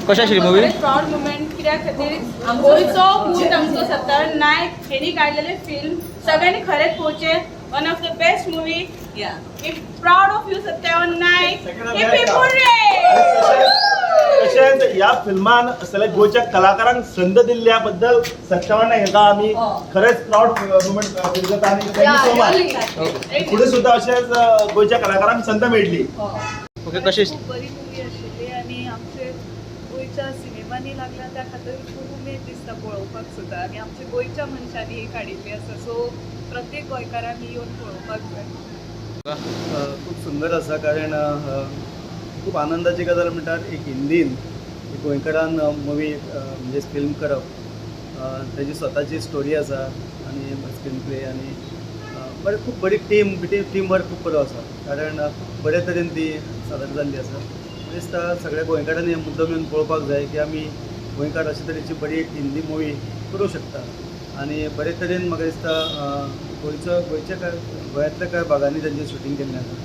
कशा आशिल्ली movie? Proud moment कित्याक खातीर गोंयचो पूत आमचो सत्तावन नायक हेणी काडलेले फिल्म सगळ्यांनी खरेंच पळोवचें. One of the best movie. Proud of you Satyavan Nayak. तशेंच ह्या फिल्मान सगळ्या गोंयच्या कलाकारांक संद दिल्ल्या बद्दल सत्यावन नायक हाका आमी खरेंच प्राउड मुमेंट फील करता आनी थँक्यू सो मच. फुडें सुद्दां अशेंच गोंयच्या कलाकारांक संद मेळटली. ओके, कशी खूप बरी मुवी आशिल्ली आनी आमचे गोंयच्या सिनेमांनी लागल्या त्या खातीर खूब उमेद दिसता पळोवपाक सुद्दां आनी आमच्या गोंयच्या मनशांनी ही काडिल्ली आसा. सो प्रत्येक गोंयकारांनी येवन पळोवपाक जाय. खूप सुंदर आसा कारण खूप आनंदाची गजाल म्हणल्यार एक हिंदीन एक गोंयकारान मुवी म्हणजे फिल्म करप. ताजी स्वताची स्टोरी आसा आनी स्क्रीन प्ले आनी खूप बरी टीम वर्क खूप बरो आसा कारण खूप बरे तरेन ती सादर जाल्ली आसा. म्हाका दिसता सगळ्या गोंयकारांनी मुद्दम येवन पळोवपाक जाय की आमी गोंयकार अशे तरेची बरी एक हिंदी मुवी करूं शकता आनी बरे तरेन म्हाका दिसता गोंयांतल्या कांय भागांनी तांचें शुटींग केल्लें आसा.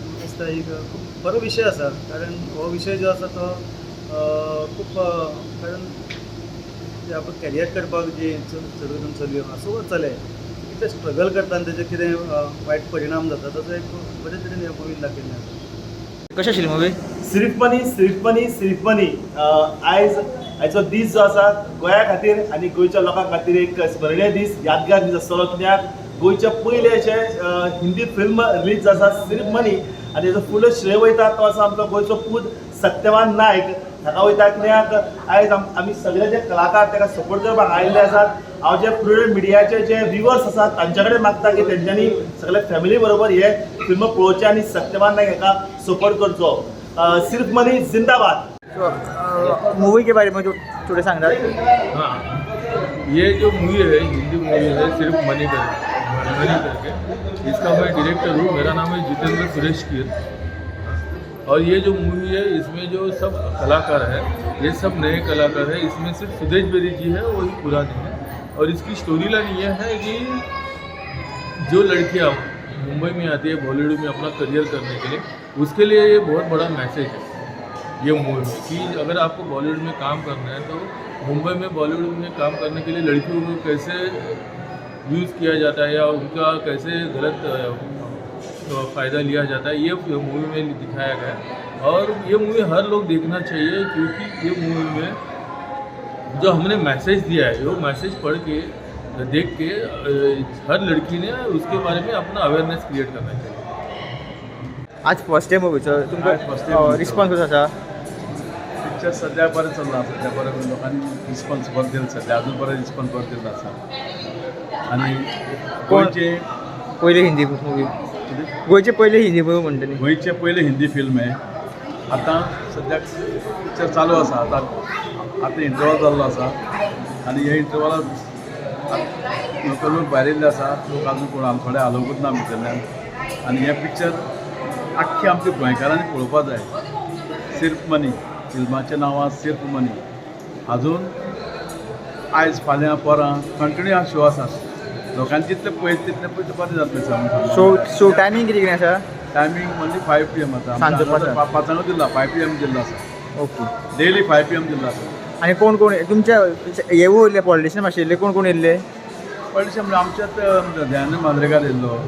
म्हाका दिसता एक खूप बरो विशय आसा कारण हो विशय जो आसा तो खूप कारण आपण कॅरियर करपाक जी चडून चलयो असो चले ते स्ट्रगल करता आनी तेजे कितें वायट परिणाम जाता ताचो एक बरे तरेन ह्या मुवीन दाखयल्लें आसा. कशी आशिल्ली मूवी? सिर्फ मनी आयचो दीस जो आसा गोंया खातीर आनी गोंयच्या लोकां खातीर एक स्मरणीय दीस, यादगार दीस आसतलो. कित्याक गोंयचे पयले अशे हिंदी फिल्म रिलीज आसा सिर्फ मनी आनी तेजो फुल श्रेय वयता तो आसा आमचो गोंयचो पूत सत्यवान नायक. ताका वयता कित्याक आयज आमी सगळे जे कलाकार ताका सपोर्ट करपाक आयिल्ले आसात. हांव जे प्रिंट मिडियाचे जे व्ह्युअर्स आसात तांचे कडेन मागता की तेंच्यांनी सगळे फॅमिली बरोबर हे फिल्म पळोवचे आनी सत्यवान नायक हाका सपोर्ट करचो. सिर्फ मनी जिंदाबाद. मूवी के बारे में थोड़े सांगता. हाँ, ये जो मूवी है हिंदी मूवी है सिर्फ मनी करके, इसका मैं डायरेक्टर हूँ. मेरा नाम है जितेंद्र सुरेश कीर. और ये जो मूवी है इसमें जो सब कलाकार हैं ये सब नए कलाकार हैं. इसमें सिर्फ सुदेश बेरी जी है वही पुराने हैं. और इसकी स्टोरी लाइन ये है कि जो लड़कियाँ मुंबई में आती है बॉलीवुड में अपना करियर करने के लिए, उसके लिए ये बहुत बड़ा मैसेज है ये मूवी में कि अगर आपको बॉलीवुड में काम करना है तो मुंबई में बॉलीवुड में काम करने के लिए लड़कियों को कैसे यूज़ किया जाता है या उनका कैसे गलत फ़ायदा लिया जाता है ये मूवी में दिखाया गया है. और ये मूवी हर लोग देखना चाहिए क्योंकि ये मूवी में जो हमने मैसेज दिया है वो मैसेज पढ़ के देख के हर लड़की ने उसके बारे में अपना अवेयरनेस क्रिएट करना चाहिए. आज फर्स्ट डे मूवीचो तुमकां रिस्पॉन्स कसो आसा? पिक्चर सद्या बरें चल्ला. सद्या बरें लोकांनी रिस्पॉन्स बरो दिला. सद्या अजून बरो रिस्पॉन्स बरो दिला आसा. आनी गोंयचे पयली हिंदी मूवी गोंयचे पयले हिंदी मूवी म्हणटली गोंयचे पयले हिंदी फिल्म आहे. आतां सद्याक पिक्चर चालू आसा. आतां इंटरवल जाल्लो आसा आनी हे इंटरवलाक लोक भायर येयल्ले आसा. लोक आजून कोण थोडे आलोवंकूच ना भितरल्यान. आनी हे पिक्चर आख्खे आमच्या गोंयकारांनी पळोवपा जाय. सिर्फ मनी फिल्माचें नांव आसा सिर्फ मनी. आजून आयज फाल्यां परां कंटिन्यू हा शो आसा. लोकांनी जितले पळयत तितले पळय बरें जातलें सर. शो टायमींग कितें आसा? टायमींग ओन्ली 5 PM आसा. सांजचो 5 दिला 5 PM दिल्लो आसा. ओके. डेली 5 PM दिल्लो आसा. आनी कोण तुमचे हे उरले पॉलिटिशियन आशिल्ले कोण येयल्ले? पयलींचे म्हणजे आमच्यात दयानंद मांद्रेकार येयल्लो.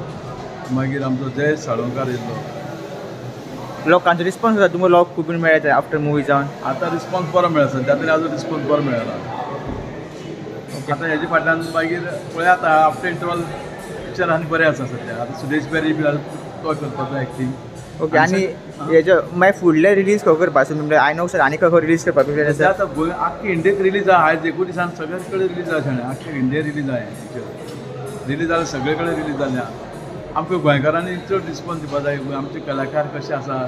मागीर आमचो जयेश साळोवकार येयल्लो. लोकांचो रिस्पॉन्स आसा तुमकां लोक खूब मेळ्ळे आफ्टर मूवी जावन? आतां रिस्पॉन्स बरो मेळ्ळा. सद्या तरी आजून रिस्पॉन्स बरो मेळ्ळा. आतां हेजे फाटल्यान मागीर पळया आतां आफ्टर इंटरवल पिक्चर आनी बरें आसा सद्या. आतां सुदेश बेरी बी तो करपाचो एक्टींग. ओके. आनी हेजे मागीर फुडले रिलीज खंय करपाचो म्हणजे आयनॉक्स आनी खंय रिलीज करपाचो प्लॅन आसा? आतां गोंय आख्खी इंडियेक रिलीज आहा. आयज एकूच दिसान सगळे कडेन रिलीज जालें. आख्खे इंडिया रिलीज आहा पिक्चर. रिलीज जालें सगळे कडेन रिलीज जालें. आमकां गोंयकारांनी चड रिस्पॉन्स दिवपा जाय. आमचे कलाकार कशे आसा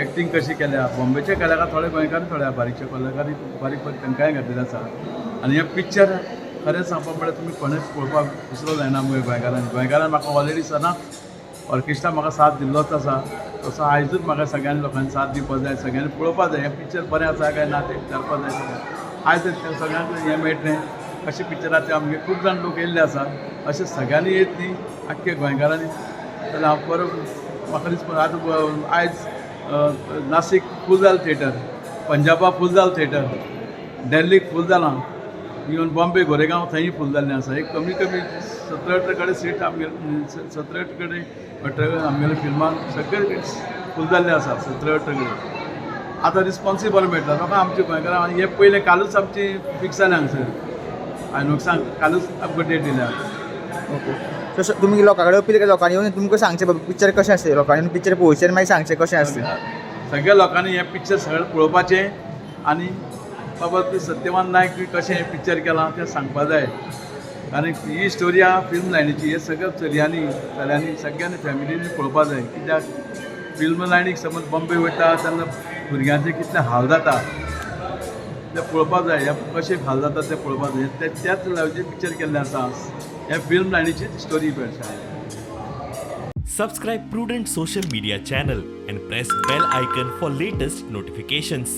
एक्टींग कशी केल्या. बॉम्बेचे कलाकार थोडे गोंयकार थोडे बारीकचे कलाकार बारीक तांकांय घातलेले आसा. आनी हे पिक्चर खरें सांगपाक म्हळ्यार तुमी कोणेच पळोवपाक विसरो जायना गोंयकारान म्हाका ऑलरेडी सदांच ऑर्केस्ट्रा म्हाका साथ दिल्लोच आसा. तसो आयजूच म्हाका सगळ्यांनी लोकांनी साथ दिवपा जाय. सगळ्यांनी पळोवपा जाय हें पिक्चर बरें आसा काय ना तें विचारपा जाय. आयज सगळ्यांक हें मेळटलें. अशें पिक्चराचे आमगे खूब जाण लोक येयल्ले आसा. अशें सगळ्यांनी येत न्ही आख्खे गोंयकारांनी जाल्यार हांव बरो म्हाका दिसता. आतां आयज नाशिक फूल जालें थिएटर, पंजाबा फूल जालें थिएटर, दिल्लीक फूल जालां, इवन बॉम्बे गोरेगांव थंय फूल जाल्लें आसा. एक कमी 17-18 कडेन सीट आमगेले 17-18 कडेन आमगेले फिल्मान सगळे फूल जाल्ले आसा 17-18 कडेन. आतां रिस्पॉन्सूय बरो मेळटा लोकांक आमच्या गोंयकारांक. हे पयलें कालूच आमची फिक्स जालें हांगसर आयनॉक्सांक कालूच आमकां डेट दिल्या. ओके. सो तुमी लोकां कडेन अपील केलें लोकांनी येवन तुमकां सांगचें बाबा पिक्चर कशें आसलें, लोकांनी पिक्चर पळोवचें आनी मागीर सांगचें कशें आसलें. सगळ्या लोकांनी हें पिक्चर सगळें पळोवपाचें आनी बाबा तूं सत्यवान नायक बी कशें हें पिक्चर केलां तें सांगपा जाय. आनी ही स्टोरी आहा फिल्म लायनीची, हे सगळ्या चलयांनी चल्यांनी सगळ्यांनी फॅमिलीनी पळोवपा जाय. कित्याक फिल्म लायनीक समज बॉम्बे वयता तेन्ना भुरग्यांचे कितले हाल जाता ते पळोवपा जाय. हे कशे हाल जाता ते पळोवपा जाय. त्याच लेवलचें पिक्चर केल्लें आसा. हे फिल्म लायनीची स्टोरी पेळटा. Subscribe Prudent social media channel and press bell icon for latest notifications.